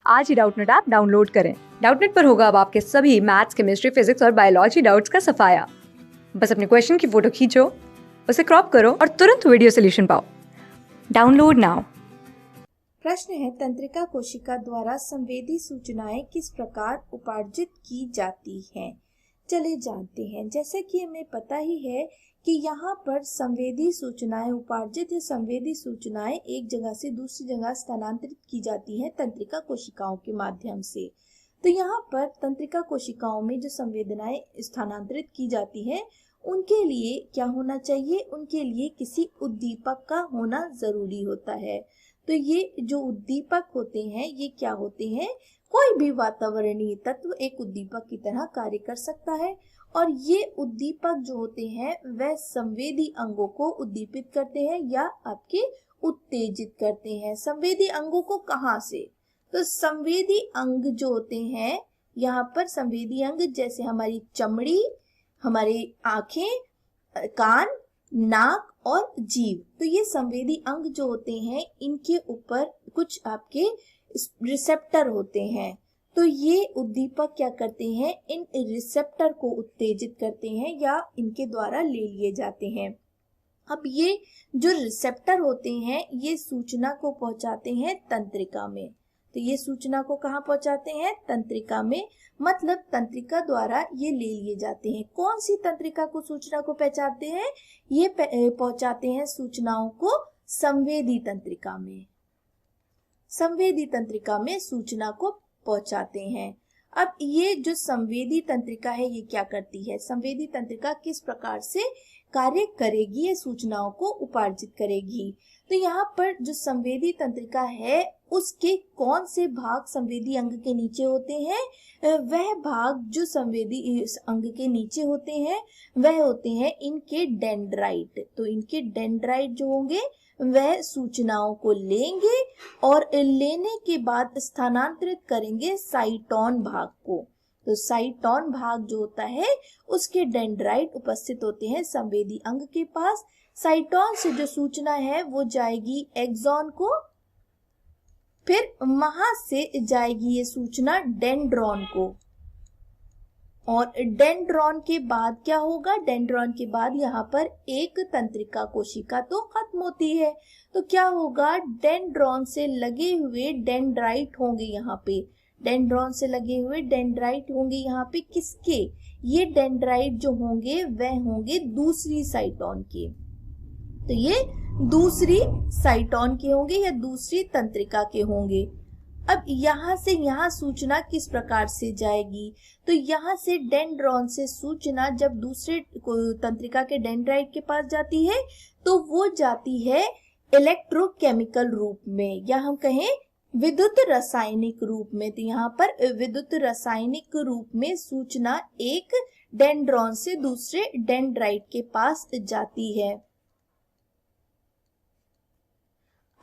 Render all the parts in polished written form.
आज ही Doubtnut app download करें। Doubtnut पर होगा अब आपके सभी मैथ्स, केमिस्ट्री, फिजिक्स और बायोलॉजी डाउट्स का सफाया। बस अपने क्वेश्चन की फोटो खींचो, उसे क्रॉप करो और तुरंत वीडियो सोल्यूशन पाओ। Download now. प्रश्न है, तंत्रिका कोशिका द्वारा संवेदी सूचनाएं किस प्रकार उपार्जित की जाती हैं? चले जानते हैं। जैसे कि हमें पता ही है कि यहाँ पर संवेदी सूचनाएं उपार्जित या संवेदी सूचनाएं एक जगह से दूसरी जगह स्थानांतरित की जाती हैं तंत्रिका कोशिकाओं के माध्यम से। तो यहाँ पर तंत्रिका कोशिकाओं में जो संवेदनाएं स्थानांतरित की जाती हैं उनके लिए क्या होना चाहिए? उनके लिए किसी उद्दीपक का होना जरूरी होता है। तो ये जो उद्दीपक होते हैं ये क्या होते हैं? कोई भी वातावरणीय तत्व एक उद्दीपक की तरह कार्य कर सकता है और ये उद्दीपक जो होते हैं वह संवेदी अंगों को उद्दीपित करते हैं या आपके उत्तेजित करते हैं। संवेदी अंगों को कहाँ से? तो संवेदी अंग जो होते हैं यहाँ पर संवेदी अंग जैसे हमारी चमड़ी, हमारी आंखें, कान, नाक और जीभ, तो ये संवेदी अंग जो होते हैं इनके ऊपर कुछ आपके रिसेप्टर होते हैं। तो ये उद्दीपक क्या करते हैं? इन रिसेप्टर को उत्तेजित करते हैं या इनके द्वारा ले लिए जाते हैं। अब ये जो रिसेप्टर होते हैं ये सूचना को पहुंचाते हैं तंत्रिका में। तो ये सूचना को कहाँ पहुंचाते हैं? तंत्रिका में। मतलब तंत्रिका द्वारा ये ले लिए जाते हैं। कौन सी तंत्रिका को सूचना को पहुंचाते हैं? ये पहुंचाते हैं सूचनाओं को संवेदी तंत्रिका में। संवेदी तंत्रिका में सूचना को पहुंचाते हैं। अब ये जो संवेदी तंत्रिका है ये क्या करती है? संवेदी तंत्रिका किस प्रकार से कार्य करेगी? ये सूचनाओं को उपार्जित करेगी। तो यहाँ पर जो संवेदी तंत्रिका है उसके कौन से भाग संवेदी अंग के नीचे होते हैं? वह भाग जो संवेदी अंग के नीचे होते हैं वह होते हैं इनके डेंड्राइट। तो इनके डेंड्राइट जो होंगे वह सूचनाओं को लेंगे और लेने के बाद स्थानांतरित करेंगे साइटोन भाग को। तो साइटोन भाग जो होता है उसके डेंड्राइट उपस्थित होते हैं संवेदी अंग के पास। साइटोन से जो सूचना है वो जाएगी एक्सॉन को, फिर वहां से जाएगी ये सूचना डेंड्रॉन को। और डेंड्रॉन के बाद क्या होगा? डेंड्रॉन के बाद यहाँ पर एक तंत्रिका कोशिका तो खत्म होती है। तो क्या होगा? डेंड्रॉन से लगे हुए डेंड्राइट होंगे यहाँ पे। डेंड्रॉन से लगे हुए डेंड्राइट होंगे यहाँ पे किसके? ये डेंड्राइट जो होंगे वह होंगे दूसरी साइटोन के। तो ये दूसरी साइटोन के होंगे या दूसरी तंत्रिका के होंगे। अब यहाँ से यहाँ सूचना किस प्रकार से जाएगी? तो यहाँ से डेंड्रॉन से सूचना जब दूसरे तंत्रिका के डेंड्राइट के पास जाती है तो वो जाती है इलेक्ट्रोकेमिकल रूप में या हम कहें विद्युत रासायनिक रूप में। तो यहाँ पर विद्युत रासायनिक रूप में सूचना एक डेंड्रॉन से दूसरे डेंड्राइट के पास जाती है।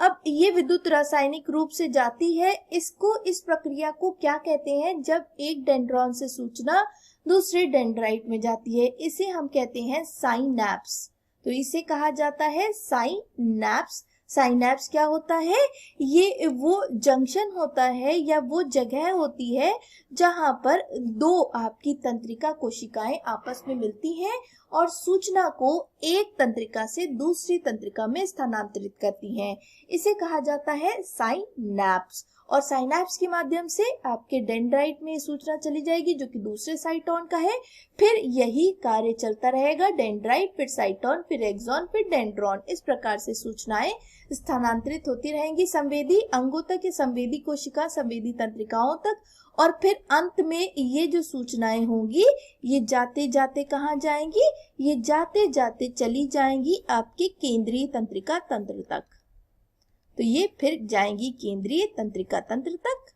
अब ये विद्युत रासायनिक रूप से जाती है, इस प्रक्रिया को क्या कहते हैं? जब एक डेंड्रॉन से सूचना दूसरे डेंड्राइट में जाती है इसे हम कहते हैं साइनैप्स। तो इसे कहा जाता है साइनैप्स। साइनैप्स क्या होता है? ये वो जंक्शन होता है या वो जगह होती है जहां पर दो आपकी तंत्रिका कोशिकाएं आपस में मिलती हैं और सूचना को एक तंत्रिका से दूसरी तंत्रिका में स्थानांतरित करती हैं। इसे कहा जाता है साइनैप्स। और साइनैप्स के माध्यम से आपके डेंड्राइट में सूचना चली जाएगी जो कि दूसरे साइटोन का है। फिर यही कार्य चलता रहेगा, डेंड्राइट फिर साइटोन फिर एक्सॉन फिर डेंड्रॉन। इस प्रकार से सूचनाएं स्थानांतरित होती रहेंगी संवेदी अंगों तक या संवेदी कोशिका संवेदी तंत्रिकाओं तक। और फिर अंत में ये जो सूचनाएं होंगी ये जाते जाते कहाँ जाएंगी? ये जाते जाते चली जाएंगी आपके केंद्रीय तंत्रिका तंत्र तक। तो ये फिर जाएंगी केंद्रीय तंत्रिका तंत्र तक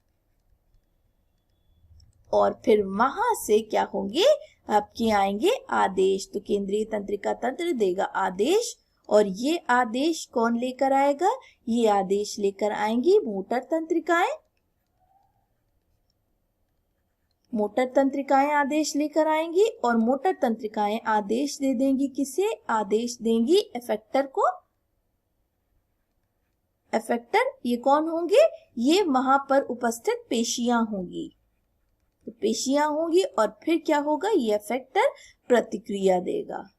और फिर वहां से क्या होंगे? आपके आएंगे आदेश। तो केंद्रीय तंत्रिका तंत्र देगा आदेश और ये आदेश कौन लेकर आएगा? ये आदेश लेकर आएंगी मोटर तंत्रिकाएं। मोटर तंत्रिकाएं आदेश लेकर आएंगी और मोटर तंत्रिकाएं आदेश दे देंगी किसे? आदेश देंगी इफेक्टर को। इफेक्टर ये कौन होंगे? ये वहां पर उपस्थित पेशियां होंगी। तो पेशियां होंगी और फिर क्या होगा? ये इफेक्टर प्रतिक्रिया देगा।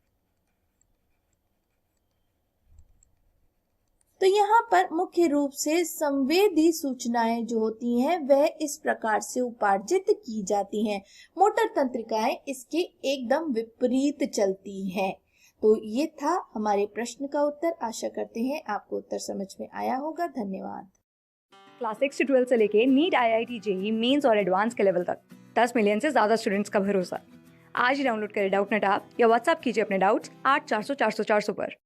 तो यहाँ पर मुख्य रूप से संवेदी सूचनाएं जो होती हैं वह इस प्रकार से उपार्जित की जाती हैं। मोटर तंत्रिकाएं इसके एकदम विपरीत चलती हैं। तो ये था हमारे प्रश्न का उत्तर। आशा करते हैं आपको उत्तर समझ में आया होगा। धन्यवाद। क्लास 6 से 12 से लेके नीट, IIT, जेईई मेंस और एडवांस के लेवल तक 10 मिलियन से ज्यादा स्टूडेंट्स का भरोसा। आज ही डाउनलोड करें डाउटनेट ऐप या व्हाट्सएप कीजिए अपने डाउट्स 8400 400 400 पर।